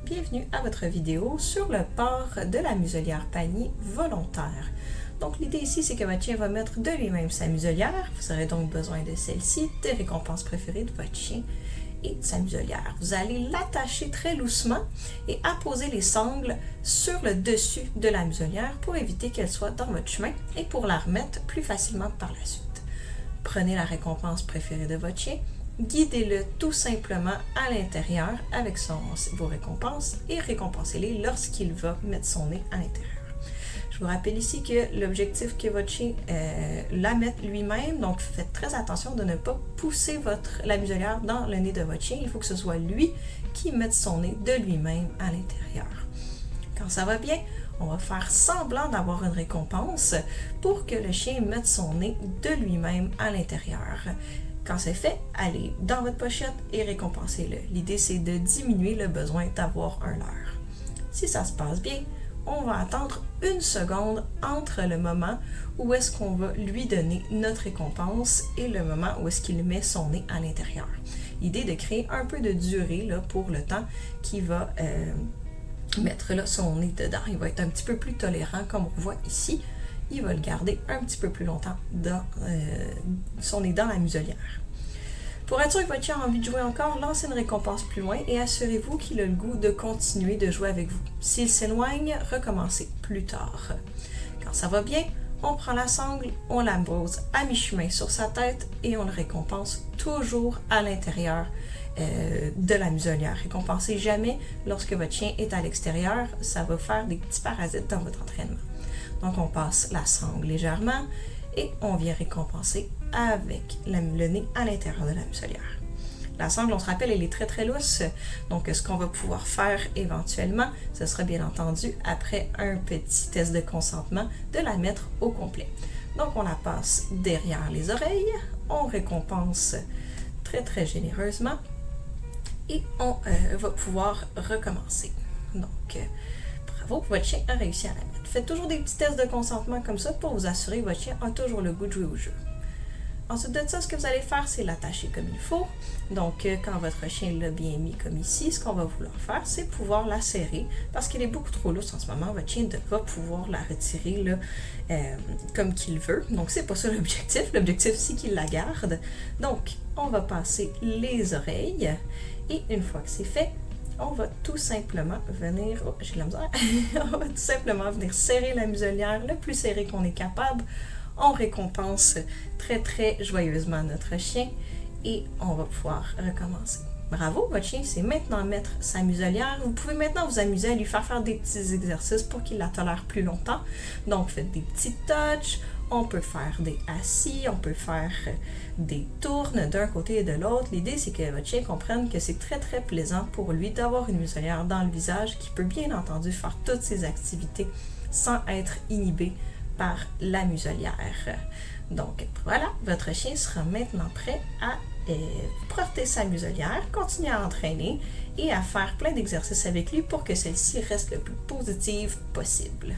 bienvenue à votre vidéo sur le port de la muselière panier volontaire. Donc l'idée ici, c'est que votre chien va mettre de lui-même sa muselière. Vous aurez donc besoin de celle-ci, des récompenses préférées de votre chien et de sa muselière. Vous allez l'attacher très doucement et apposer les sangles sur le dessus de la muselière pour éviter qu'elle soit dans votre chemin et pour la remettre plus facilement par la suite. Prenez la récompense préférée de votre chien, guidez-le tout simplement à l'intérieur avec vos récompenses et récompensez-les lorsqu'il va mettre son nez à l'intérieur. Je vous rappelle ici que l'objectif que votre chien la mette lui-même, donc faites très attention de ne pas pousser la muselière dans le nez de votre chien. Il faut que ce soit lui qui mette son nez de lui-même à l'intérieur. Quand ça va bien, on va faire semblant d'avoir une récompense pour que le chien mette son nez de lui-même à l'intérieur. Quand c'est fait, allez dans votre pochette et récompensez-le. L'idée, c'est de diminuer le besoin d'avoir un leurre. Si ça se passe bien, on va attendre une seconde entre le moment où est-ce qu'on va lui donner notre récompense et le moment où est-ce qu'il met son nez à l'intérieur. L'idée de créer un peu de durée là, pour le temps qu'il va mettre là, son nez dedans. Il va être un petit peu plus tolérant comme on voit ici. Il va le garder un petit peu plus longtemps dans son nez dans la muselière. Pour être sûr que votre chien a envie de jouer encore, lancez une récompense plus loin et assurez-vous qu'il a le goût de continuer de jouer avec vous. S'il s'éloigne, recommencez plus tard. Quand ça va bien, on prend la sangle, on la pose à mi-chemin sur sa tête et on le récompense toujours à l'intérieur de la muselière. Récompensez jamais lorsque votre chien est à l'extérieur, ça va faire des petits parasites dans votre entraînement. Donc on passe la sangle légèrement et on vient récompenser avec le nez à l'intérieur de la muselière. La sangle, on se rappelle, elle est très très lousse, donc ce qu'on va pouvoir faire éventuellement, ce sera bien entendu après un petit test de consentement, de la mettre au complet. Donc on la passe derrière les oreilles, on récompense très très généreusement et on va pouvoir recommencer. Donc bravo, votre chien a réussi à la mettre. Faites toujours des petits tests de consentement comme ça pour vous assurer que votre chien a toujours le goût de jouer au jeu. Ensuite de ça, ce que vous allez faire, c'est l'attacher comme il faut. Donc, quand votre chien l'a bien mis comme ici, ce qu'on va vouloir faire, c'est pouvoir la serrer parce qu'elle est beaucoup trop lousse en ce moment. Votre chien va pouvoir la retirer là, comme qu'il veut. Donc, c'est pas ça l'objectif. L'objectif, c'est qu'il la garde. Donc, on va passer les oreilles et une fois que c'est fait, on va tout simplement venir... Oh, j'ai de la misère. On va tout simplement venir serrer la muselière le plus serré qu'on est capable. On récompense très très joyeusement notre chien et on va pouvoir recommencer. Bravo, votre chien sait maintenant mettre sa muselière. Vous pouvez maintenant vous amuser à lui faire des petits exercices pour qu'il la tolère plus longtemps. Donc faites des petits touches, on peut faire des assis, on peut faire des tournes d'un côté et de l'autre. L'idée c'est que votre chien comprenne que c'est très très plaisant pour lui d'avoir une muselière dans le visage qui peut bien entendu faire toutes ses activités sans être inhibé par la muselière. Donc voilà, votre chien sera maintenant prêt à porter sa muselière, continuer à entraîner et à faire plein d'exercices avec lui pour que celle-ci reste le plus positive possible.